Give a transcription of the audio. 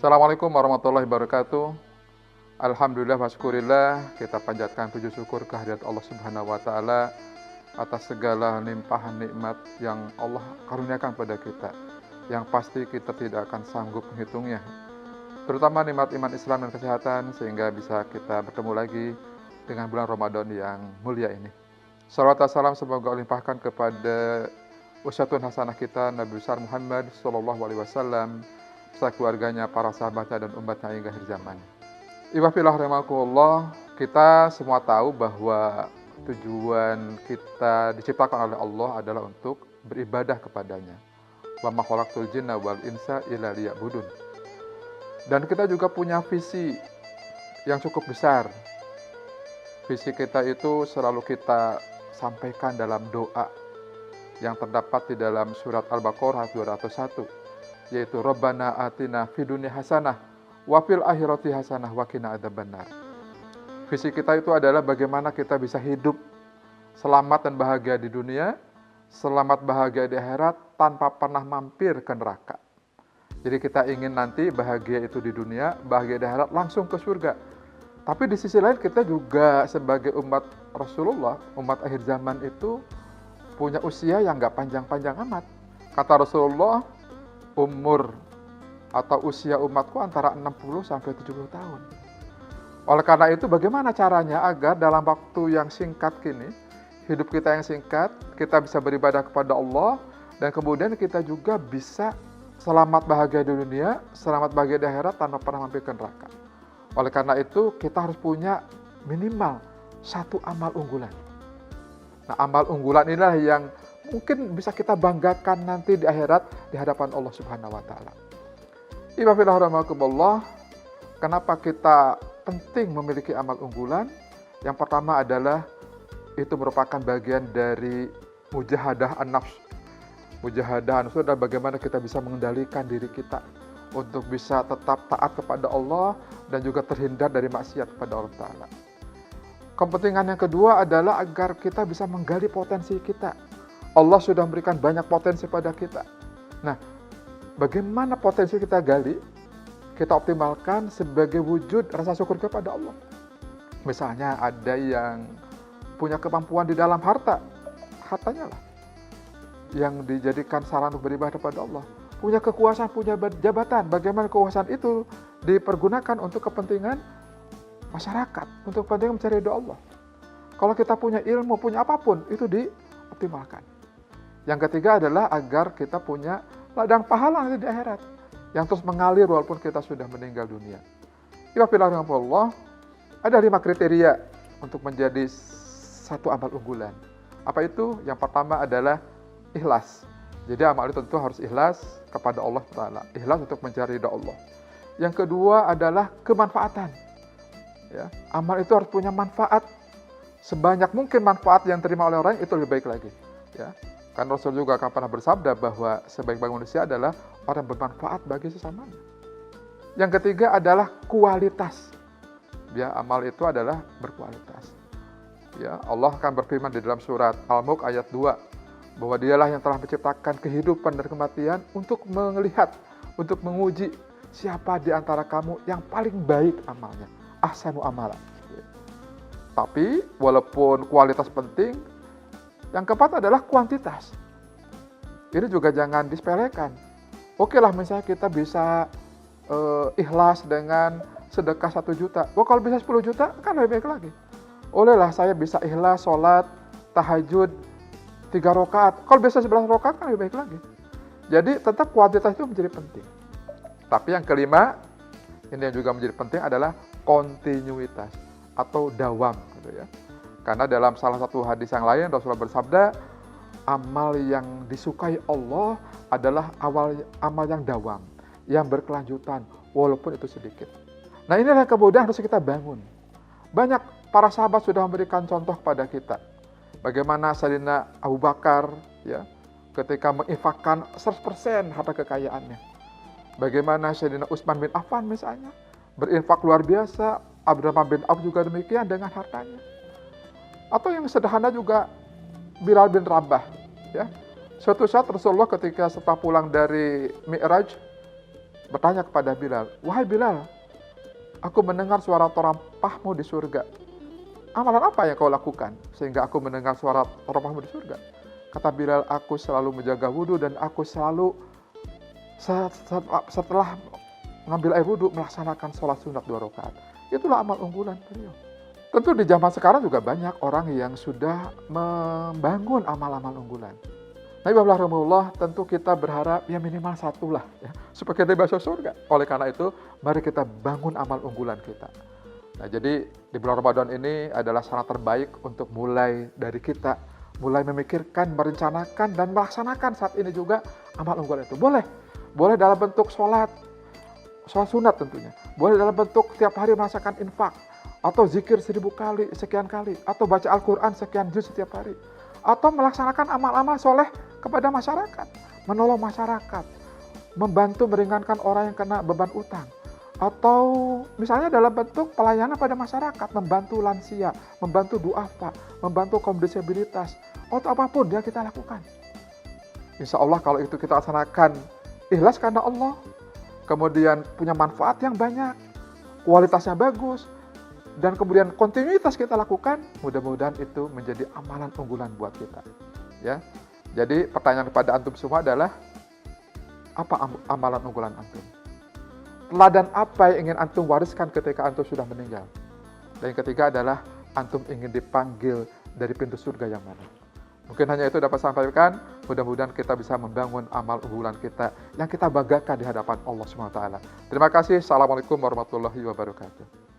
Assalamualaikum warahmatullahi wabarakatuh. Alhamdulillah wa syukurillah, kita panjatkan puji syukur kehadirat Allah Subhanahu wa taala atas segala limpahan nikmat yang Allah karuniakan pada kita, yang pasti kita tidak akan sanggup menghitungnya. Terutama nikmat iman Islam dan kesehatan, sehingga bisa kita bertemu lagi dengan bulan Ramadan yang mulia ini. Salawat dan salam semoga Allah limpahkan kepada uswatun hasanah kita Nabi besar Muhammad sallallahu alaihi wasallam, serta keluarganya, para sahabatnya dan umatnya hingga akhir zaman. Ibadillah rahimakumullah, kita semua tahu bahwa tujuan kita diciptakan oleh Allah adalah untuk beribadah kepadanya. Wa ma khalaqtul jinna wal insa illa liya'budun. Dan kita juga punya visi yang cukup besar. Visi kita itu selalu kita sampaikan dalam doa yang terdapat di dalam surat Al-Baqarah 201, yaitu Rabbana atina fid dunya hasanah wa fil akhirati hasanah wa qina adzabannar. Visi kita itu adalah bagaimana kita bisa hidup selamat dan bahagia di dunia, selamat bahagia di akhirat tanpa pernah mampir ke neraka. Jadi kita ingin nanti bahagia itu di dunia, bahagia di akhirat, langsung ke surga. Tapi di sisi lain kita juga sebagai umat Rasulullah, umat akhir zaman itu punya usia yang gak panjang-panjang amat. Kata Rasulullah, umur atau usia umatku antara 60 sampai 70 tahun. Oleh karena itu, bagaimana caranya agar dalam waktu yang singkat kini, hidup kita yang singkat, kita bisa beribadah kepada Allah, dan kemudian kita juga bisa selamat bahagia di dunia, selamat bahagia di akhirat tanpa pernah mampir ke neraka. Oleh karena itu, kita harus punya minimal satu amal unggulan. Nah, amal unggulan inilah yang mungkin bisa kita banggakan nanti di akhirat di hadapan Allah Subhanahu wa taala. Ibadillah rahimakumullah, kenapa kita penting memiliki amal unggulan? Yang pertama adalah itu merupakan bagian dari mujahadah an-nafs. Mujahadah an-nafs adalah bagaimana kita bisa mengendalikan diri kita untuk bisa tetap taat kepada Allah dan juga terhindar dari maksiat kepada Allah Ta'ala. Kepentingan yang kedua adalah agar kita bisa menggali potensi kita. Allah sudah memberikan banyak potensi pada kita. Nah, bagaimana potensi kita gali, kita optimalkan sebagai wujud rasa syukur kepada Allah. Misalnya ada yang punya kemampuan di dalam hartanya lah yang dijadikan sarana untuk beribadah kepada Allah. Punya kekuasaan, punya jabatan, bagaimana kekuasaan itu dipergunakan untuk kepentingan masyarakat, untuk kepentingan mencari ridha Allah. Kalau kita punya ilmu, punya apapun, itu dioptimalkan. Yang ketiga adalah agar kita punya ladang pahala nanti di akhirat yang terus mengalir walaupun kita sudah meninggal dunia. Ibadillah, ada 5 kriteria untuk menjadi satu amal unggulan. Apa itu? Yang pertama adalah ikhlas. Jadi amal itu tentu harus ikhlas kepada Allah Ta'ala. Ikhlas untuk mencari ridha Allah. Yang kedua adalah kemanfaatan. Ya, amal itu harus punya manfaat. Sebanyak mungkin manfaat yang diterima oleh orang itu lebih baik lagi. Ya. Kan Rasul juga akan pernah bersabda bahwa sebaik-baik manusia adalah orang yang bermanfaat bagi sesamanya. Yang ketiga adalah kualitas. Ya, amal itu adalah berkualitas. Ya, Allah akan berfirman di dalam surat Al-Mulk ayat 2 bahwa Dialah yang telah menciptakan kehidupan dan kematian untuk melihat, untuk menguji siapa di antara kamu yang paling baik amalnya. Ahsanu amalan. Tapi walaupun kualitas penting, yang keempat adalah kuantitas. Ini juga jangan disepelekan. Oke lah, misalnya kita bisa ikhlas dengan sedekah 1 juta. Wah, kalau bisa 10 juta kan lebih baik lagi. Olehlah saya bisa ikhlas, sholat, tahajud, 3 rakaat. Kalau bisa 11 rakaat kan lebih baik lagi. Jadi tetap kuantitas itu menjadi penting. Tapi yang kelima, ini yang juga menjadi penting adalah kontinuitas atau dawam. Gitu ya. Karena dalam salah satu hadis yang lain, Rasulullah bersabda, amal yang disukai Allah adalah amal yang dawam, yang berkelanjutan, walaupun itu sedikit. Nah, inilah kemudian harus kita bangun. Banyak para sahabat sudah memberikan contoh kepada kita. Bagaimana Sayyidina Abu Bakar ya, ketika menginfakkan 100% harta kekayaannya. Bagaimana Sayyidina Utsman bin Affan misalnya, berinfak luar biasa. Abdurrahman bin Auf juga demikian dengan hartanya. Atau yang sederhana juga Bilal bin Rabah. Ya. Suatu saat Rasulullah ketika setelah pulang dari Mi'raj, bertanya kepada Bilal, "Wahai Bilal, aku mendengar suara terampahmu di surga. Amalan apa yang kau lakukan sehingga aku mendengar suara terampahmu di surga?" Kata Bilal, "Aku selalu menjaga wudhu dan aku selalu setelah mengambil air wudhu melaksanakan sholat sunat 2 rakaat." Itulah amal unggulan beliau. Tentu di zaman sekarang juga banyak orang yang sudah membangun amal-amal unggulan. Nabi rahimahullah, tentu kita berharap ya minimal 1 lah ya, supaya kita masuk surga. Oleh karena itu, mari kita bangun amal unggulan kita. Nah, jadi di bulan Ramadan ini adalah saat terbaik untuk mulai dari kita, mulai memikirkan, merencanakan, dan melaksanakan saat ini juga amal unggulan itu. Boleh dalam bentuk sholat sunat tentunya. Boleh dalam bentuk tiap hari merasakan infak, atau zikir 1000 kali, sekian kali, atau baca Al-Quran sekian juz setiap hari, atau melaksanakan amal-amal soleh kepada masyarakat, menolong masyarakat, membantu meringankan orang yang kena beban utang, atau misalnya dalam bentuk pelayanan pada masyarakat, membantu lansia, membantu duafa, membantu kaum disabilitas, atau apapun yang kita lakukan. Insya Allah kalau itu kita laksanakan ikhlas karena Allah, kemudian punya manfaat yang banyak, kualitasnya bagus, dan kemudian kontinuitas kita lakukan, mudah-mudahan itu menjadi amalan unggulan buat kita. Ya, jadi pertanyaan kepada antum semua adalah, apa amalan unggulan antum? Teladan apa yang ingin antum wariskan ketika antum sudah meninggal? Dan yang ketiga adalah, antum ingin dipanggil dari pintu surga yang mana? Mungkin hanya itu dapat sampaikan. Mudah-mudahan kita bisa membangun amal unggulan kita yang kita banggakan di hadapan Allah SWT. Terima kasih. Assalamualaikum warahmatullahi wabarakatuh.